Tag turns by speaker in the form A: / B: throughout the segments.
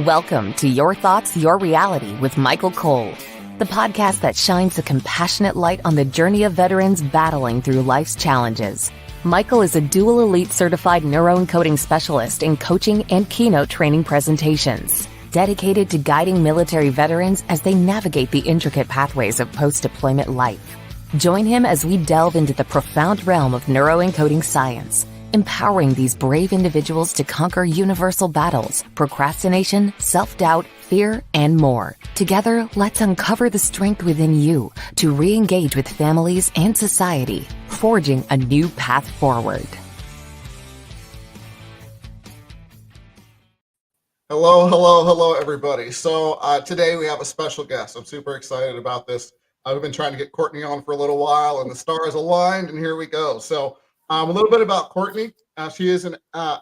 A: Welcome to Your Thoughts, Your Reality with Michael Cole, the podcast that shines a compassionate light on the journey of veterans battling through life's challenges. Michael is a dual elite certified neuroencoding specialist in coaching and keynote training presentations, dedicated to guiding military veterans as they navigate the intricate pathways of post-deployment life. Join him as we delve into the profound realm of neuroencoding science, empowering these brave individuals to conquer universal battles, procrastination, self-doubt, fear, and more. Together, let's uncover the strength within you to re-engage with families and society, forging a new path forward.
B: Hello, everybody. So today we have a special guest. I'm super excited about this. I've been trying to get Courtney on for a little while, and the stars aligned, and here we go. So a little bit about Courtney. She is an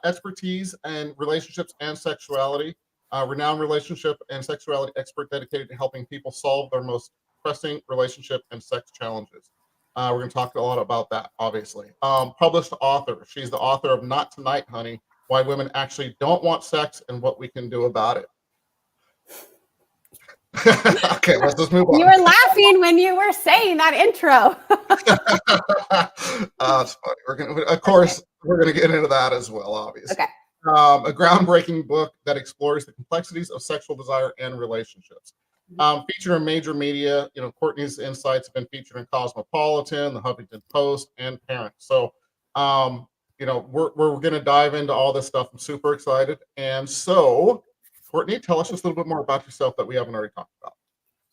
B: expertise in relationships and sexuality, renowned relationship and sexuality expert dedicated to helping people solve their most pressing relationship and sex challenges. We're going to talk a lot about that, obviously. Published author. She's the author of Not Tonight, Honey, Why Women Actually Don't Want Sex and What We Can Do About It. Okay, let's just move on.
C: You were laughing when you were saying that intro.
B: It's funny. Of course, we're gonna get into that as well, obviously.
C: Okay.
B: A groundbreaking book that explores the complexities of sexual desire and relationships. Featured in major media, Courtney's insights have been featured in Cosmopolitan, the Huffington Post, and Parent. So, we're gonna dive into all this stuff. I'm super excited. And so, Courtney, tell us just a little bit more about yourself that we haven't already talked about.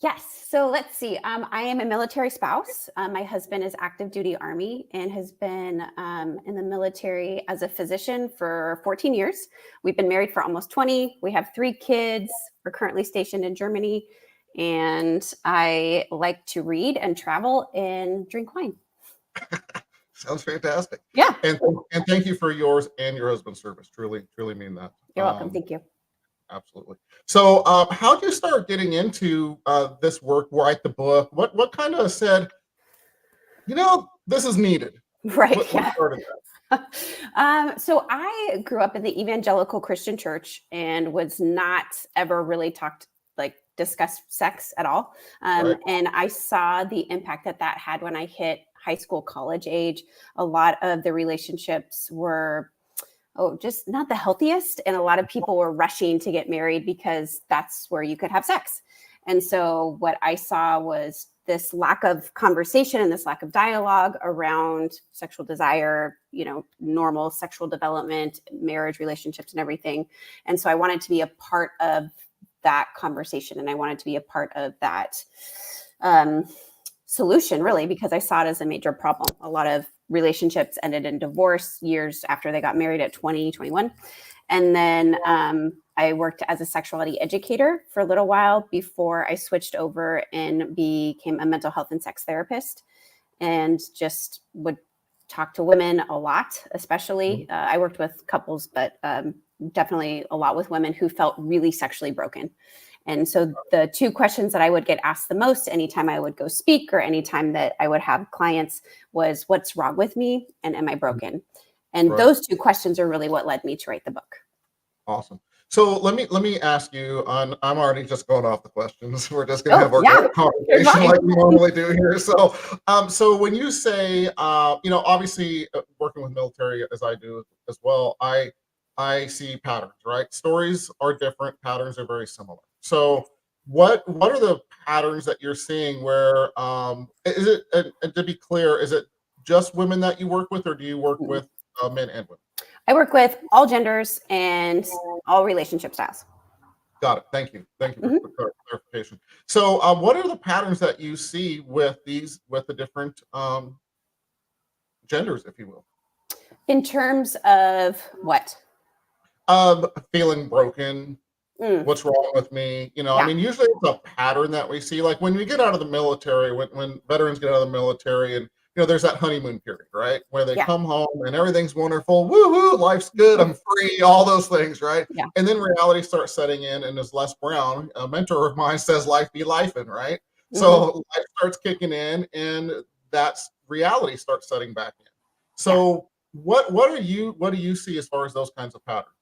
C: Yes. So let's see. I am a military spouse. My husband is active duty Army and has been in the military as a physician for 14 years. We've been married for almost 20. We have 3 kids. We're currently stationed in Germany. And I like to read and travel and drink wine.
B: Sounds fantastic.
C: Yeah.
B: And thank you for yours and your husband's service. Truly mean that.
C: You're welcome. Thank you.
B: Absolutely. So how did you start getting into this work, write the book? What kind of said, this is needed?
C: Right.
B: What started
C: that? So I grew up in the evangelical Christian church and was not ever really discuss sex at all.
B: Right.
C: And I saw the impact that had when I hit high school, college age. A lot of the relationships were just not the healthiest. And a lot of people were rushing to get married because that's where you could have sex. And so what I saw was this lack of conversation and this lack of dialogue around sexual desire, normal sexual development, marriage, relationships, and everything. And so I wanted to be a part of that conversation. And I wanted to be a part of that solution, really, because I saw it as a major problem. A lot of relationships ended in divorce years after they got married at 20, 21. And then I worked as a sexuality educator for a little while before I switched over and became a mental health and sex therapist and just would talk to women a lot, especially. I worked with couples, but definitely a lot with women who felt really sexually broken. And so the 2 questions that I would get asked the most anytime I would go speak or anytime that I would have clients was, what's wrong with me? And am I broken? And those 2 questions are really what led me to write the book.
B: Awesome. So let me ask you I'm already just going off the questions. We're just going to have our conversation like we normally do here. So, so when you say, obviously working with military as I do as well, I see patterns, right? Stories are different. Patterns are very similar. So what are the patterns that you're seeing where, is it, and to be clear, is it just women that you work with, or do you work with men and women?
C: I work with all genders and all relationship styles.
B: Got it. Thank you. Thank you for clarification. So what are the patterns that you see with the different genders, if you will?
C: In terms of what?
B: Feeling broken. What's wrong with me? I mean, usually it's a pattern that we see. Like when we get out of the military, when veterans get out of the military, and there's that honeymoon period, right? Where they come home and everything's wonderful. Woo-hoo, life's good. I'm free. All those things, right?
C: Yeah.
B: And then reality starts setting in, and as Les Brown, a mentor of mine, says, life be lifing, right? So life starts kicking in, and that's reality starts setting back in. So what do you see as far as those kinds of patterns?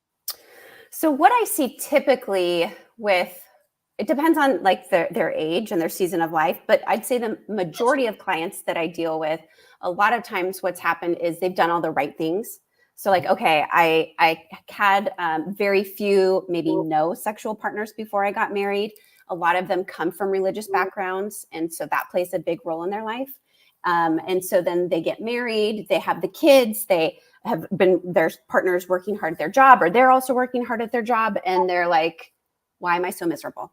C: So what I see typically with, it depends on like their age and their season of life, but I'd say the majority of clients that I deal with, a lot of times what's happened is they've done all the right things. So like, okay, I had very few, maybe no sexual partners before I got married. A lot of them come from religious backgrounds. And so that plays a big role in their life. And so then they get married, they have the kids, they have been their partners working hard at their job, or they're also working hard at their job. And they're like, why am I so miserable?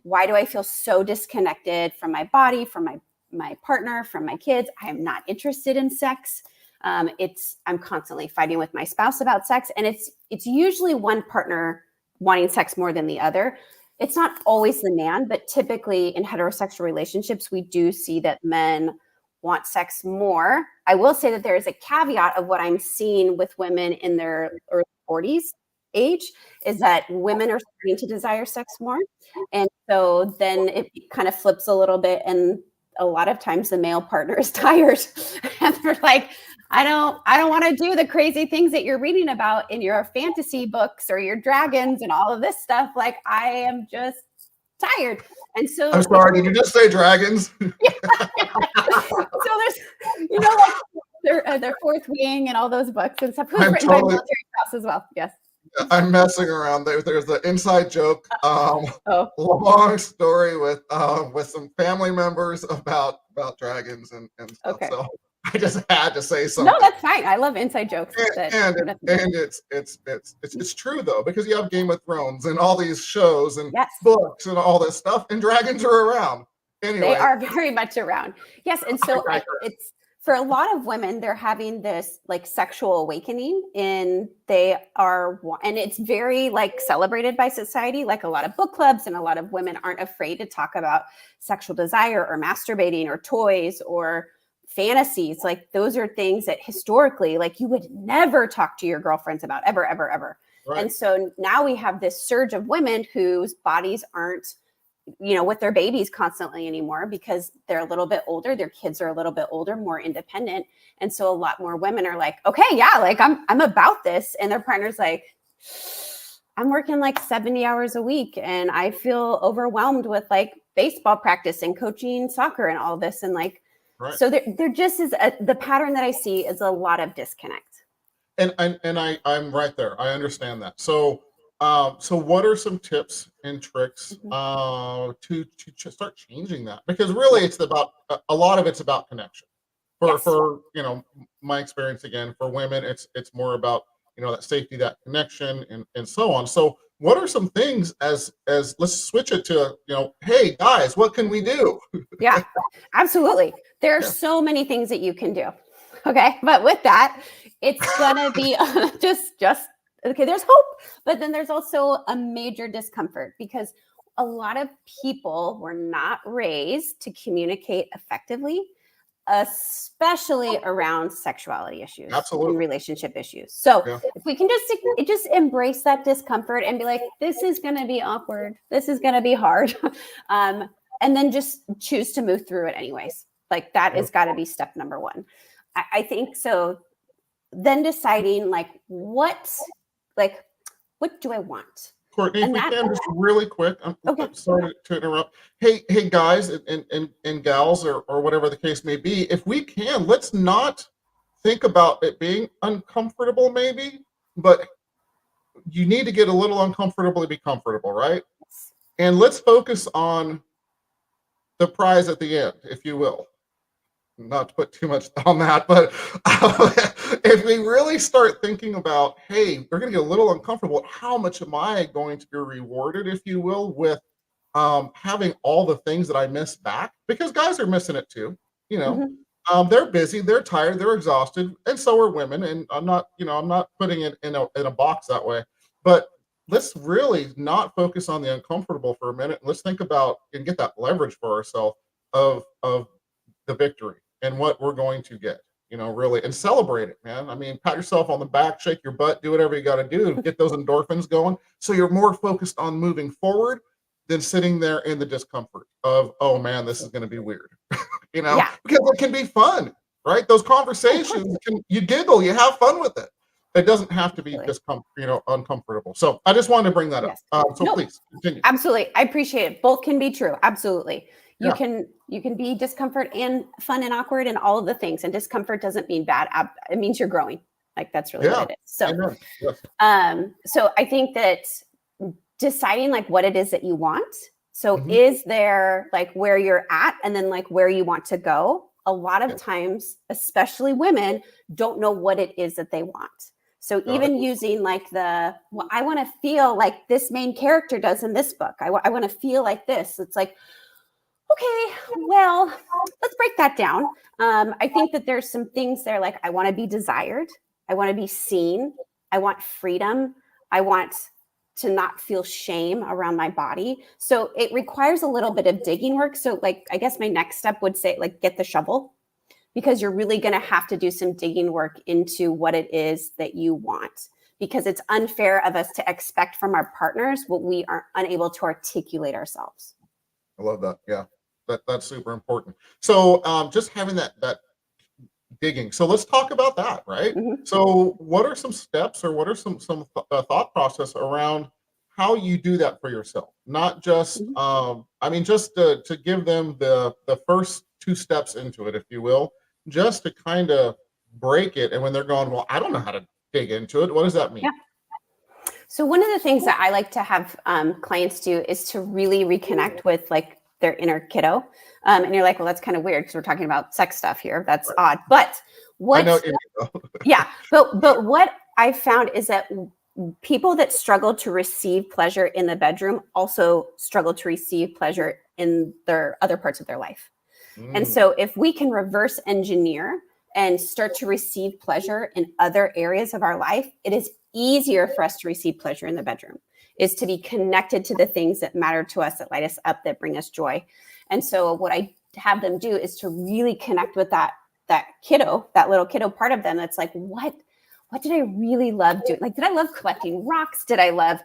C: Why do I feel so disconnected from my body, from my partner, from my kids? I am not interested in sex. I'm constantly fighting with my spouse about sex. And it's usually one partner wanting sex more than the other. It's not always the man, but typically in heterosexual relationships, we do see that men want sex more. I will say that there is a caveat of what I'm seeing with women in their early 40s age is that women are starting to desire sex more. And so then it kind of flips a little bit. And a lot of times the male partner is tired and they're like, I don't want to do the crazy things that you're reading about in your fantasy books or your dragons and all of this stuff. Like, I am just tired. And so
B: I'm sorry, did you just say dragons?
C: So there's, like their Fourth Wing and all those books and stuff. Who's written by military spouse as well. Yes.
B: I'm messing around. There's the inside joke. Long story with some family members about dragons and stuff. Okay. So I just had to say something.
C: No, that's fine. I love inside jokes.
B: And it's true though, because you have Game of Thrones and all these shows and books and all this stuff, and dragons are around. Anyway,
C: they are very much around. Yes, and so it's for a lot of women, they're having this like sexual awakening, and it's very like celebrated by society. Like a lot of book clubs and a lot of women aren't afraid to talk about sexual desire or masturbating or toys or fantasies. Like those are things that historically, like you would never talk to your girlfriends about ever, ever, ever. Right. And so now we have this surge of women whose bodies aren't, with their babies constantly anymore because they're a little bit older. Their kids are a little bit older, more independent. And so a lot more women are like, okay, yeah, like I'm about this. And their partner's like, I'm working like 70 hours a week and I feel overwhelmed with like baseball practice and coaching soccer and all this. And like, so there just is the pattern that I see is a lot of disconnect.
B: And I'm right there. I understand that. So what are some tips and tricks to start changing that? Because really, it's about a lot of it's about connection. For my experience again, for women, it's more about that safety, that connection, and so on. So what are some things as let's switch it to hey guys, what can we do?
C: Yeah, absolutely. There are so many things that you can do. Okay, but with that, it's gonna be just. Okay, there's hope, but then there's also a major discomfort because a lot of people were not raised to communicate effectively, especially around sexuality issues and relationship issues. So if we can just embrace that discomfort and be like, this is going to be awkward, this is going to be hard, and then just choose to move through it anyways. Like that has got to be step number one. I think so. Then deciding what do I want?
B: Courtney, if we can just really quick, I'm sorry to interrupt. Hey guys and gals or whatever the case may be, if we can, let's not think about it being uncomfortable maybe, but you need to get a little uncomfortable to be comfortable, right? And let's focus on the prize at the end, if you will. Not to put too much on that, but if we really start thinking about, hey, we're going to get a little uncomfortable, how much am I going to be rewarded, if you will, with having all the things that I miss back? Because guys are missing it too, they're busy, they're tired, they're exhausted, and so are women. And I'm not putting it in a box that way, but let's really not focus on the uncomfortable for a minute. Let's think about and get that leverage for ourselves of the victory and what we're going to get, really, and celebrate it, man. I mean, pat yourself on the back, shake your butt, do whatever you got to do to get those endorphins going. So you're more focused on moving forward than sitting there in the discomfort of, oh man, this is going to be weird, because it can be fun, right? Those conversations, you giggle, you have fun with it. It doesn't have to be
C: Really.
B: uncomfortable. So I just wanted to bring that
C: Yes.
B: up. So
C: No,
B: please continue.
C: absolutely. I appreciate it. Both can be true. Absolutely. You
B: Yeah.
C: can be discomfort and fun and awkward and all of the things. And discomfort doesn't mean bad. It means you're growing. Like that's really what
B: Yeah.
C: it is. So,
B: Amen. Yes.
C: so I think that deciding like what it is that you want. So
B: Mhm.
C: is there like where you're at and then like where you want to go? A lot of
B: Yeah.
C: times, especially women, don't know what it is that they want. So
B: Got
C: even
B: it.
C: using like I want to feel like this main character does in this book. I want to feel like this. It's like, okay, well, let's break that down. I think that there's some things there like I want to be desired. I want to be seen. I want freedom. I want to not feel shame around my body. So it requires a little bit of digging work. So like, I guess my next step would say like, get the shovel, because you're really going to have to do some digging work into what it is that you want, because it's unfair of us to expect from our partners what we are unable to articulate ourselves.
B: I love that. Yeah. That's super important. So just having that digging. So let's talk about that, right?
C: Mhm.
B: So what are some steps, or what are some thought process around how you do that for yourself? Not just
C: Mhm.
B: I mean, just to give them the first two steps into it, if you will, just to kind of break it. And when they're going, well, I don't know how to dig into it. What does that mean?
C: Yeah. So one of the things that I like to have clients do is to really reconnect with like their inner kiddo. And you're like, well, that's kind of weird because we're talking about sex stuff here. That's odd. But
B: I know
C: what,
B: what you mean, though.
C: yeah, but what I found is that people that struggle to receive pleasure in the bedroom also struggle to receive pleasure in their other parts of their life. And
B: Mm,
C: so if we can reverse engineer and start to receive pleasure in other areas of our life, it is easier for us to receive pleasure in the bedroom, is to be connected to the things that matter to us, that light us up, that bring us joy. And so what I have them do is to really connect with that kiddo, that little kiddo part of them that's like, what did I really love doing? Like, did I love collecting rocks? Did I love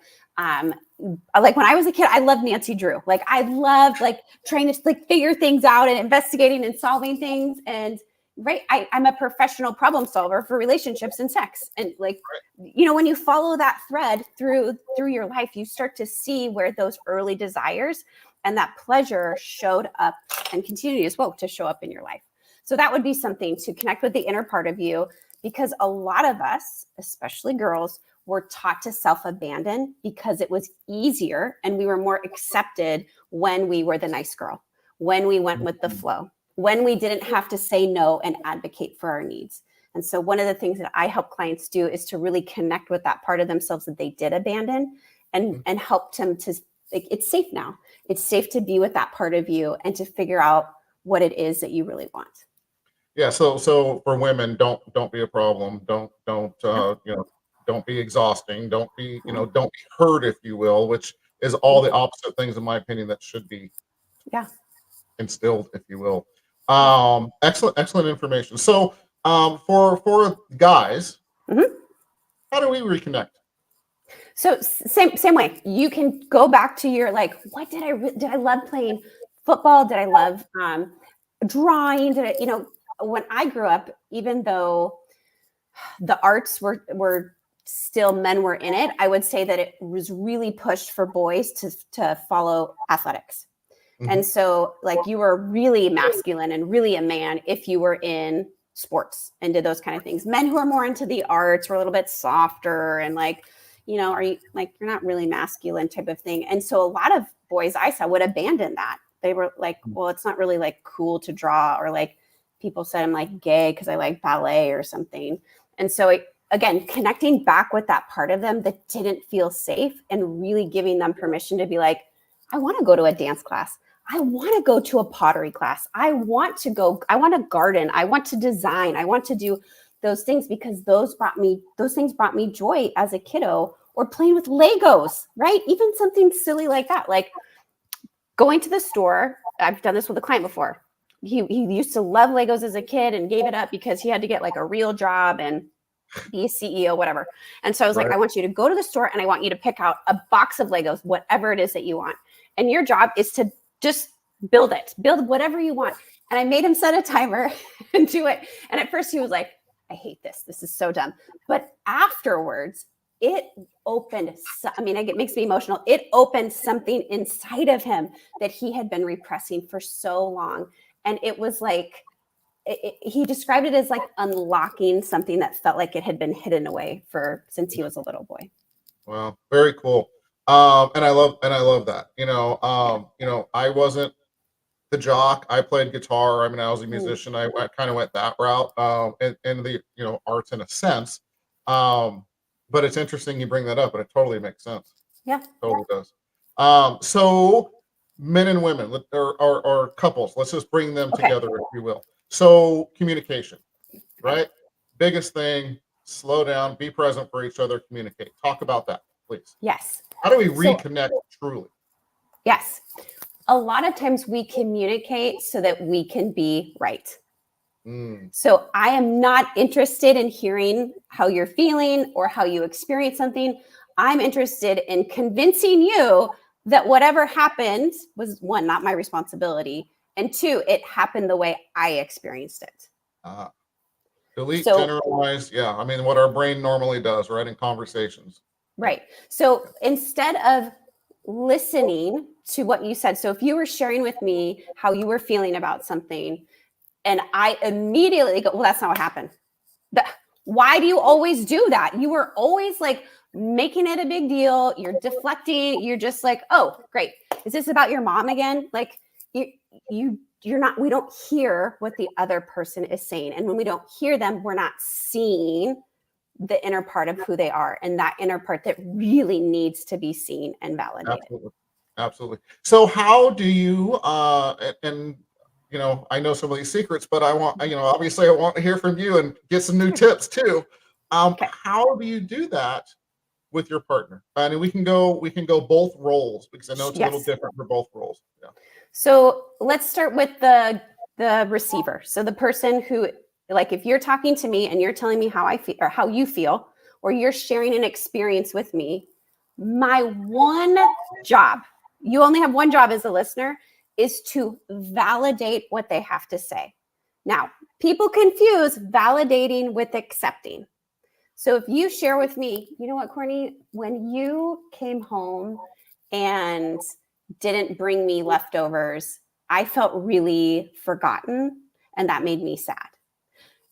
C: like when I was a kid, I loved Nancy Drew. Like I loved like trying to like figure things out and investigating and solving things. And right, I'm a professional problem solver for relationships and sex. And like, you know, when you follow that thread through your life, you start to see where those early desires and that pleasure showed up and continue as well to show up in your life. So that would be something to connect with the inner part of you, because a lot of us, especially girls, were taught to self-abandon because it was easier and we were more accepted when we were the nice girl, when we went with the flow, when we didn't have to say no and advocate for our needs. And so one of the things that I help clients do is to really connect with that part of themselves that they did abandon and help them to, like, it's safe now. It's safe to be with that part of you and to figure out what it is that you really want.
B: yeah. So for women, don't be a problem. Don't don't be exhausting. Don't be don't be hurt, if you will, which is all the opposite things, in my opinion, that should be
C: Yeah.
B: instilled, if you will.
C: Yeah.
B: Excellent information. So for guys,
C: Mhm.
B: how do we reconnect?
C: So same way. You can go back to your like, what did I love playing football? Did I love drawing? Did I, when I grew up, even though the arts were still, men were in it, I would say that it was really pushed for boys to follow athletics. And so like you were really masculine and really a man if you were in sports and did those kind of things. Men who are more into the arts were a little bit softer and like, are you like, you're not really masculine type of thing. And so a lot of boys I saw would abandon that. They were like, well, it's not really like cool to draw, or like people said I'm like gay because I like ballet or something. And so again, connecting back with that part of them that didn't feel safe and really giving them permission to be like, I want to go to a dance class. I want to go to a pottery class. I want to garden. I want to design. I want to do those things because those things brought me joy as a kiddo, or playing with Legos, right? Even something silly like that, like going to the store. I've done this with a client before. He used to love Legos as a kid and gave it up because he had to get like a real job and be a CEO, whatever. And so I was like, I want you to go to the store and I want you to pick out a box of Legos, whatever it is that you want. And your job is to just build whatever you want. And I made him set a timer and do it. And at first he was like, I hate this. This is so dumb. But afterwards, it opened, it makes me emotional. It opened something inside of him that he had been repressing for so long. And it was like, he described it as like unlocking something that felt like it had been hidden away since he was a little boy.
B: Wow, very cool. And I love that. I wasn't the jock. I played guitar. I mean, I was a musician. I kind of went that route, in the arts in a sense. But it's interesting you bring that up, and it totally makes sense.
C: Yeah,
B: totally does. So men and women or couples, let's just bring them together, if you will. So communication, right? Biggest thing. Slow down. Be present for each other. Communicate. Talk about that, please.
C: Yes.
B: How do we reconnect truly?
C: Yes. A lot of times we communicate so that we can be right. So I am not interested in hearing how you're feeling or how you experience something. I'm interested in convincing you that whatever happened was, one, not my responsibility, and two, it happened the way I experienced it.
B: Delete, generalize. Yeah. I mean, what our brain normally does, right? In conversations.
C: Right. So instead of listening to what you said, so if you were sharing with me how you were feeling about something, and I immediately go, well, that's not what happened. Why do you always do that? You were always like making it a big deal. You're deflecting. You're just like, oh, great. Is this about your mom again? Like you're not, we don't hear what the other person is saying. And when we don't hear them, we're not seeing the inner part of who they are, and that inner part that really needs to be seen and validated.
B: Absolutely. So how do you, and I know some of these secrets, but I want, obviously I want to hear from you and get some new tips too. How do you do that with your partner? And we can go both roles, because I know it's a little different for both roles. Yeah.
C: So let's start with the receiver. So the person who, like, if you're talking to me and you're telling me how I feel or how you feel, or you're sharing an experience with me, my one job, you only have one job as a listener, is to validate what they have to say. Now, people confuse validating with accepting. So if you share with me, you know what, Courtney, when you came home and didn't bring me leftovers, I felt really forgotten, and that made me sad.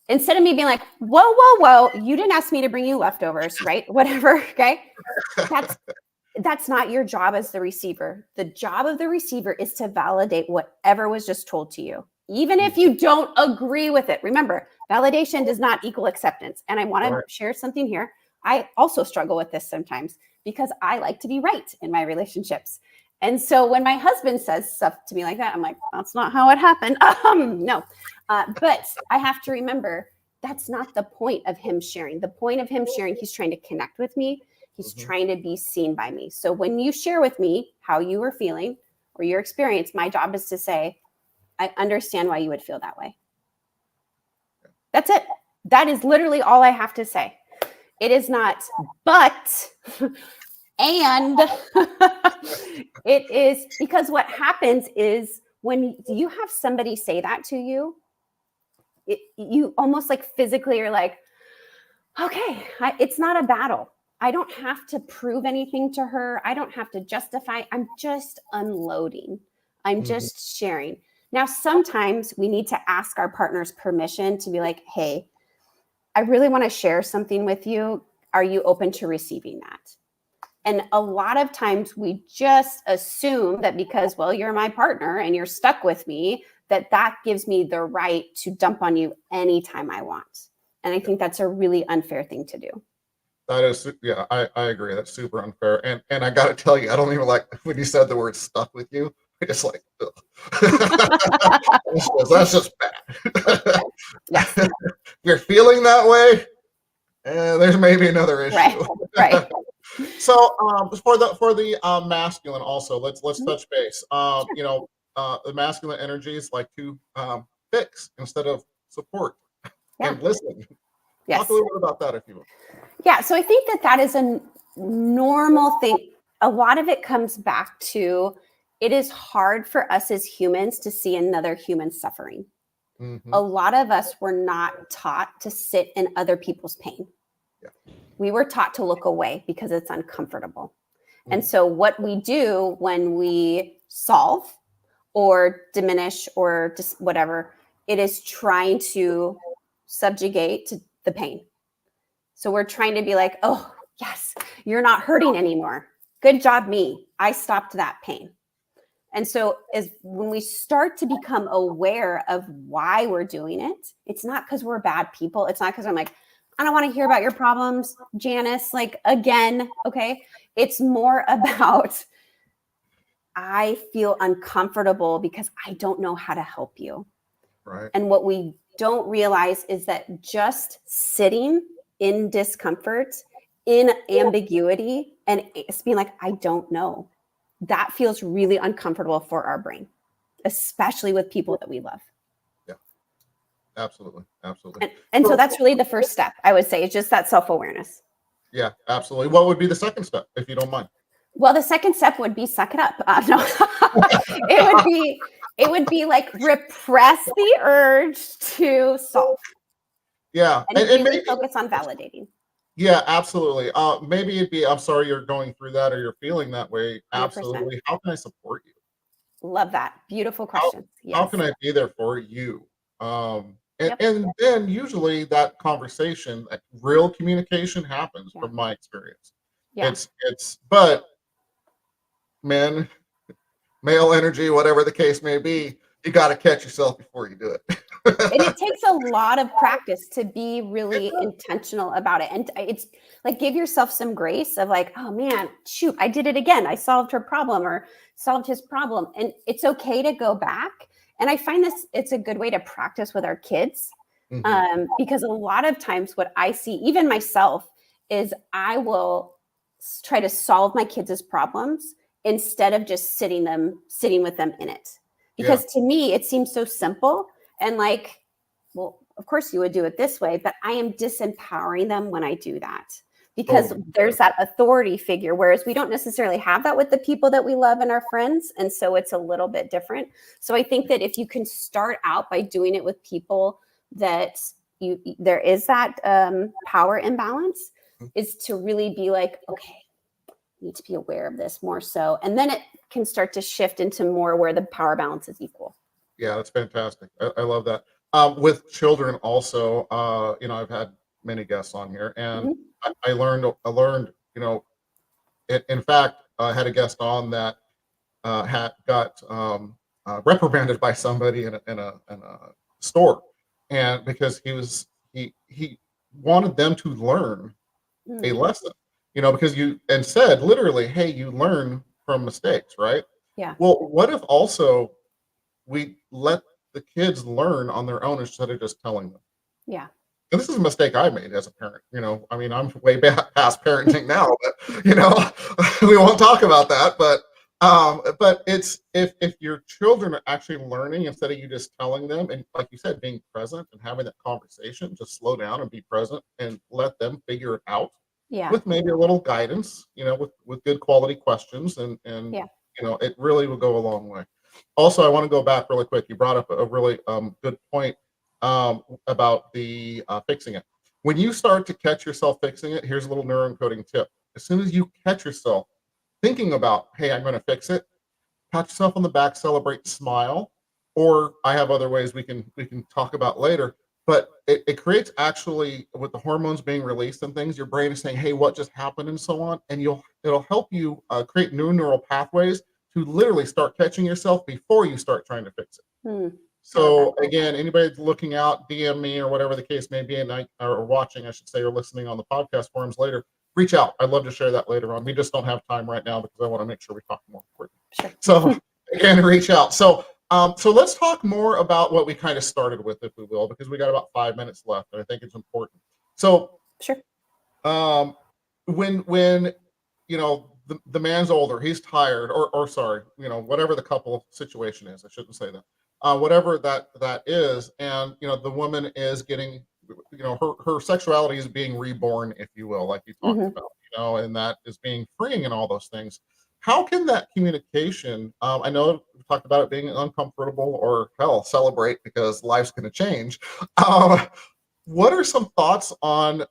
C: Instead of me being like, whoa, you didn't ask me to bring you leftovers, right? Whatever, okay? That's not your job as the receiver. The job of the receiver is to validate whatever was just told to you, even if you don't agree with it. Remember, validation does not equal acceptance. And I want to share something here. I also struggle with this sometimes because I like to be right in my relationships. And so when my husband says stuff to me like that, I'm like, that's not how it happened. No. But I have to remember that's not the point of him sharing. The point of him sharing, he's trying to connect with me. He's trying to be seen by me. So when you share with me how you were feeling or your experience, my job is to say, I understand why you would feel that way. That's it. That is literally all I have to say. It is not, but, and it is, because what happens is when you have somebody say that to you, you almost like physically are like, okay, it's not a battle. I don't have to prove anything to her. I don't have to justify. I'm just unloading. I'm just sharing. Now, sometimes we need to ask our partner's permission to be like, hey, I really want to share something with you. Are you open to receiving that? And a lot of times we just assume that because, well, you're my partner and you're stuck with me, that gives me the right to dump on you anytime I want. And I think that's a really unfair thing to do.
B: That is, yeah, I agree. That's super unfair. And I got to tell you, I don't even like when you said the word stuck with you. It's like, that's just bad.
C: Yes.
B: You're feeling that way, and there's maybe another issue.
C: Right.
B: So for the masculine also, let's touch base. The masculine energies like to fix instead of support and listen.
C: Yes.
B: Talk a little bit about that, if you will.
C: Yeah, so I think that is a normal thing. A lot of it comes back to, it is hard for us as humans to see another human suffering.
B: Mm-hmm.
C: A lot of us were not taught to sit in other people's pain.
B: Yeah.
C: We were taught to look away because it's uncomfortable.
B: Mm-hmm.
C: And so what we do when we solve or diminish or just whatever, it is trying to subjugate to the pain. So we're trying to be like, oh, yes, you're not hurting anymore. Good job, me. I stopped that pain. And so when we start to become aware of why we're doing it, it's not because we're bad people. It's not because I'm like, I don't want to hear about your problems, Janice, like again. Okay. It's more about, I feel uncomfortable because I don't know how to help you.
B: Right.
C: And what we don't realize is that just sitting in discomfort, in ambiguity, and it's being like, I don't know, that feels really uncomfortable for our brain, especially with people that we love.
B: Yeah, absolutely. Absolutely.
C: And so that's really the first step, I would say, is just that self-awareness.
B: Yeah, absolutely. What would be the second step, if you don't mind?
C: Well, the second step would be suck it up. No, it would be like repress the urge to solve.
B: Yeah,
C: And really
B: maybe
C: focus on validating.
B: Yeah, absolutely. Maybe it'd be, I'm sorry you're going through that or you're feeling that way.
C: 100%.
B: Absolutely. How can I support you?
C: Love that. Beautiful
B: How
C: questions.
B: how
C: Yes.
B: can I be there for you?
C: Yep.
B: And then usually that conversation, that real communication happens
C: Yeah.
B: from my experience.
C: Yeah.
B: But men, male energy, whatever the case may be, you got to catch yourself before you do it.
C: And it takes a lot of practice to be really intentional about it. And it's like, give yourself some grace of like, oh man, shoot, I did it again. I solved her problem or solved his problem. And it's okay to go back. And I find it's a good way to practice with our kids. Because a lot of times what I see, even myself, is I will try to solve my kids' problems instead of just sitting with them in it. Because to me, it seems so simple and like, well, of course you would do it this way, but I am disempowering them when I do that because there's that authority figure, whereas we don't necessarily have that with the people that we love and our friends. And so it's a little bit different. So I think that if you can start out by doing it with people that there is that power imbalance, is to really be like, okay, I need to be aware of this more so. And then it can start to shift into more where the power balance is equal.
B: Yeah, that's fantastic. I love that. With children also, I've had many guests on here, and I learned, in fact, I had a guest on that had got reprimanded by somebody in a store, and because he wanted them to learn a lesson, because said literally, hey, you learn from mistakes, right?
C: Yeah.
B: Well, what if also we let the kids learn on their own instead of just telling them?
C: Yeah.
B: And this is a mistake I made as a parent. I mean, I'm way past parenting now, but we won't talk about that. But it's if your children are actually learning instead of you just telling them, and like you said, being present and having that conversation, just slow down and be present and let them figure it out.
C: Yeah.
B: With maybe a little guidance, with good quality questions, and
C: Yeah.
B: it really will go a long way. Also, I want to go back really quick. You brought up a really good point about the fixing it. When you start to catch yourself fixing it, here's a little neuroencoding tip. As soon as you catch yourself thinking about, hey, I'm going to fix it, pat yourself on the back, celebrate, smile. Or I have other ways we can talk about later. But it creates, actually, with the hormones being released and things, your brain is saying, hey, what just happened, and so on. And it'll help you create new neural pathways to literally start catching yourself before you start trying to fix it. So again, anybody looking out, DM me or whatever the case may be, or watching, I should say, or listening on the podcast forums later, reach out. I'd love to share that later on. We just don't have time right now because I want to make sure we talk more.
C: Sure.
B: So again, reach out. So let's talk more about what we kind of started with, if we will, because we got about 5 minutes left, and I think it's important. So
C: sure.
B: When the man's older, he's tired, or sorry, whatever the couple situation is, I shouldn't say that. Whatever that is, and the woman is getting, her sexuality is being reborn, if you will, like you talked about, and that is being freeing and all those things. how can that communication, I know we talked about it being uncomfortable, or hell, celebrate because life's going to change. Um, what are some thoughts on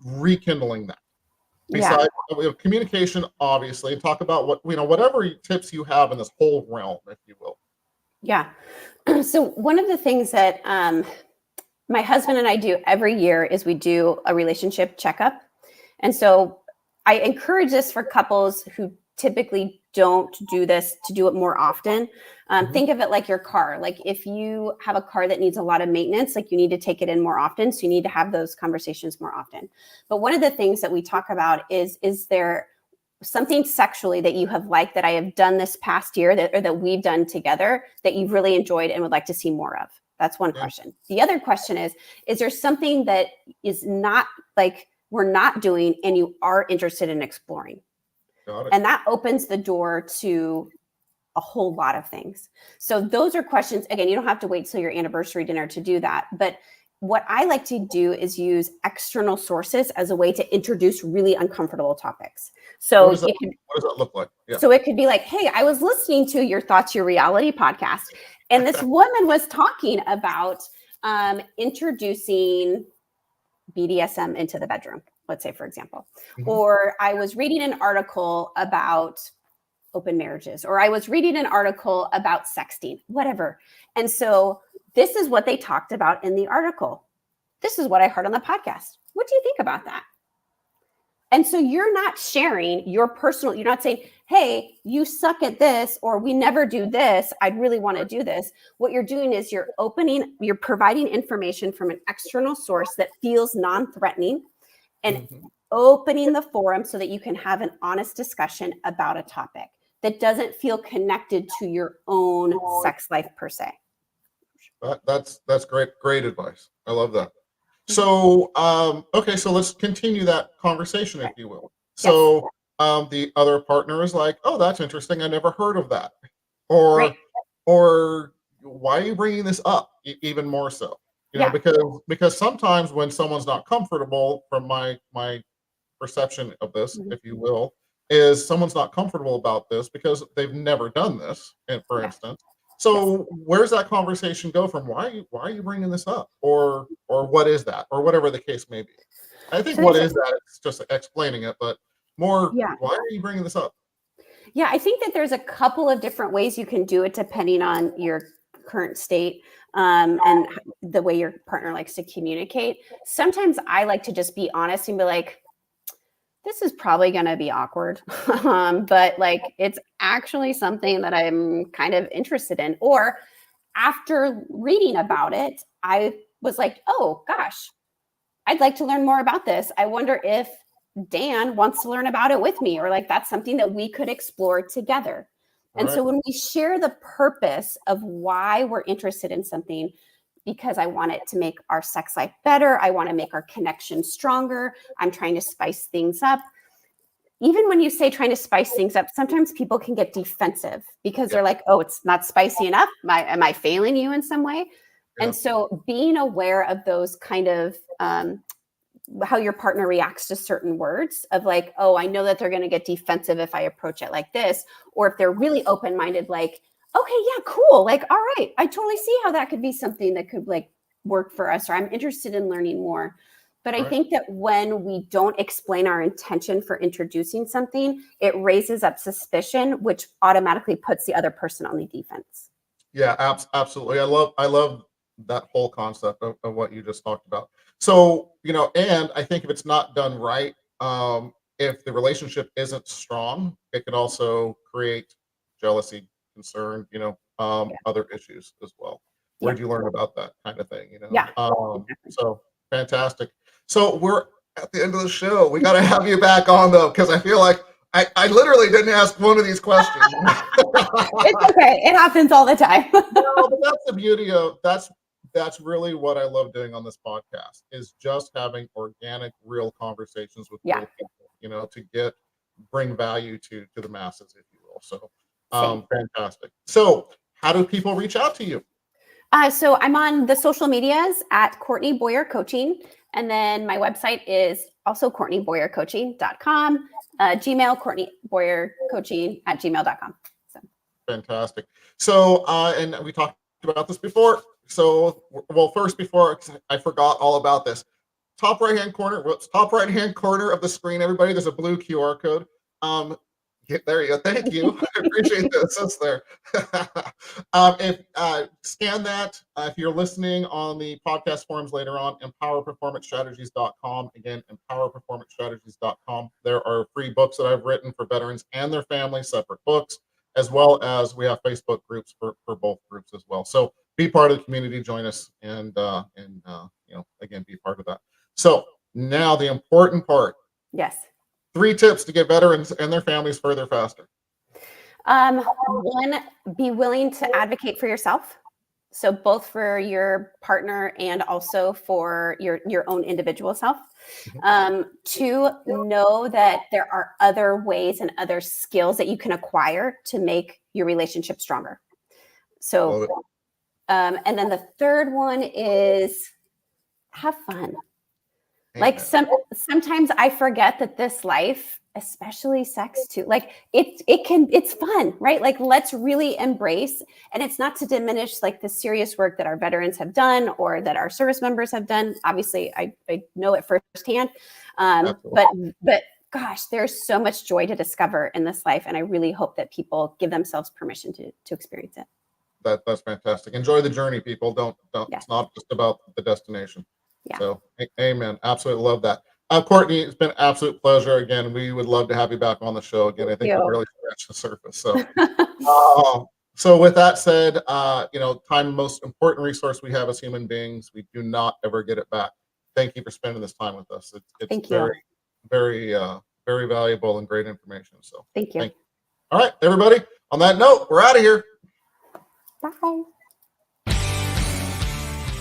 B: rekindling that?
C: Yeah.
B: Besides communication, obviously, talk about whatever tips you have in this whole realm, if you will.
C: Yeah. So one of the things that my husband and I do every year is we do a relationship checkup. And so I encourage this for couples who typically don't do this to do it more often. Think of it like your car. Like if you have a car that needs a lot of maintenance, like you need to take it in more often. So you need to have those conversations more often. But one of the things that we talk about is there something sexually that you have liked that I have done this past year or that we've done together that you've really enjoyed and would like to see more of? That's one question. The other question is there something that is not like we're not doing and you are interested in exploring?
B: Got it.
C: And that opens the door to a whole lot of things. So those are questions. Again, you don't have to wait till your anniversary dinner to do that. But what I like to do is use external sources as a way to introduce really uncomfortable topics. So
B: what does that look like? Yeah.
C: So it could be like, hey, I was listening to your Thoughts, Your Reality podcast, and this woman was talking about introducing BDSM into the bedroom, let's say, for example. Or I was reading an article about open marriages, or I was reading an article about sexting, whatever. And so this is what they talked about in the article. This is what I heard on the podcast. What do you think about that? And so you're not sharing your personal, you're not saying, hey, you suck at this, or we never do this. I'd really want to do this. What you're doing is you're providing information from an external source that feels non-threatening and opening the forum so that you can have an honest discussion about a topic that doesn't feel connected to your own sex life per se.
B: That's great advice. I love that. So, okay, so let's continue that conversation, if you will. So, the other partner is like, "Oh, that's interesting. I never heard of that," or, or why are you bringing this up? Even more so, because sometimes when someone's not comfortable, from my perception of this, if you will, is someone's not comfortable about this because they've never done this, and for instance. So where's that conversation go from? Why are you bringing this up, or what is that, or whatever the case may be? I think what is that? It's just explaining it, but more. Why are you bringing this up?
C: Yeah, I think that there's a couple of different ways you can do it depending on your current state and the way your partner likes to communicate. Sometimes I like to just be honest and be like, this is probably going to be awkward, but like it's actually something that I'm kind of interested in. Or after reading about it, I was like, oh gosh, I'd like to learn more about this. I wonder if Dan wants to learn about it with me, or like that's something that we could explore together. And so when we share the purpose of why we're interested in something, because I want it to make our sex life better, I want to make our connection stronger, I'm trying to spice things up. Even when you say trying to spice things up, sometimes people can get defensive because they're like, oh, it's not spicy enough. Am I failing you in some way? And so being aware of those kind of how your partner reacts to certain words of like, oh, I know that they're going to get defensive if I approach it like this, or if they're really open-minded, like, okay, yeah, cool. Like, all right, I totally see how that could be something that could like work for us, or I'm interested in learning more. But I think that when we don't explain our intention for introducing something, it raises up suspicion, which automatically puts the other person on the defense.
B: Yeah, absolutely. I love that whole concept of what you just talked about. So, and I think if it's not done right, if the relationship isn't strong, it could also create jealousy, concern, other issues as well. Where'd you learn about that kind of thing? So fantastic. So we're at the end of the show. We got to have you back on though, because I feel like I literally didn't ask one of these questions.
C: It's okay. It happens all the time.
B: No, but that's the beauty of that's really what I love doing on this podcast, is just having organic, real conversations with real people, to bring value to the masses, if you will. So fantastic. So how do people reach out to you?
C: So I'm on the social medias at Courtney Boyer Coaching. And then my website is also CourtneyBoyerCoaching.com, Gmail, CourtneyBoyerCoaching@gmail.com. So.
B: Fantastic. So, and we talked about this before. So, well, first, before I forgot all about this, top right-hand corner of the screen, everybody, there's a blue QR code. There you go. Thank you. I appreciate the assist there. Scan that. If you're listening on the podcast forums later on, empowerperformancestrategies.com. Again, empowerperformancestrategies.com. There are free books that I've written for veterans and their families, separate books, as well as we have Facebook groups for both groups as well. So be part of the community, join us, and again, be part of that. So now the important part.
C: Yes.
B: 3 tips to get veterans and their families further faster.
C: 1, be willing to advocate for yourself. So both for your partner and also for your own individual self. 2, know that there are other ways and other skills that you can acquire to make your relationship stronger. So, and then the third one is have fun. Like sometimes I forget that this life, especially sex too, like it's fun, right? Like let's really embrace, and it's not to diminish like the serious work that our veterans have done or that our service members have done. Obviously I know it firsthand. But gosh, there's so much joy to discover in this life. And I really hope that people give themselves permission to experience it.
B: That's fantastic. Enjoy the journey, people. Don't. Yeah. It's not just about the destination.
C: Yeah.
B: So, amen. Absolutely love that. Courtney, it's been an absolute pleasure. Again, we would love to have you back on the show again. I think we really scratched the surface. So, so with that said, time, most important resource we have as human beings. We do not ever get it back. Thank you for spending this time with us. It's very, very, very valuable and great information. So,
C: thank you.
B: All right, everybody. On that note, we're out of here.
C: Bye.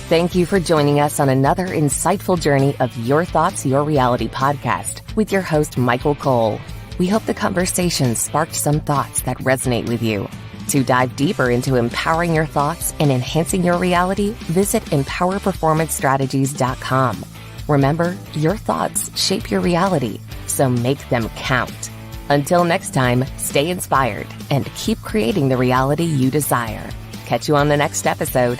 A: Thank you for joining us on another insightful journey of Your Thoughts, Your Reality podcast with your host, Michael Cole. We hope the conversation sparked some thoughts that resonate with you. To dive deeper into empowering your thoughts and enhancing your reality, visit empowerperformancestrategies.com. Remember, your thoughts shape your reality, so make them count. Until next time, stay inspired and keep creating the reality you desire. Catch you on the next episode.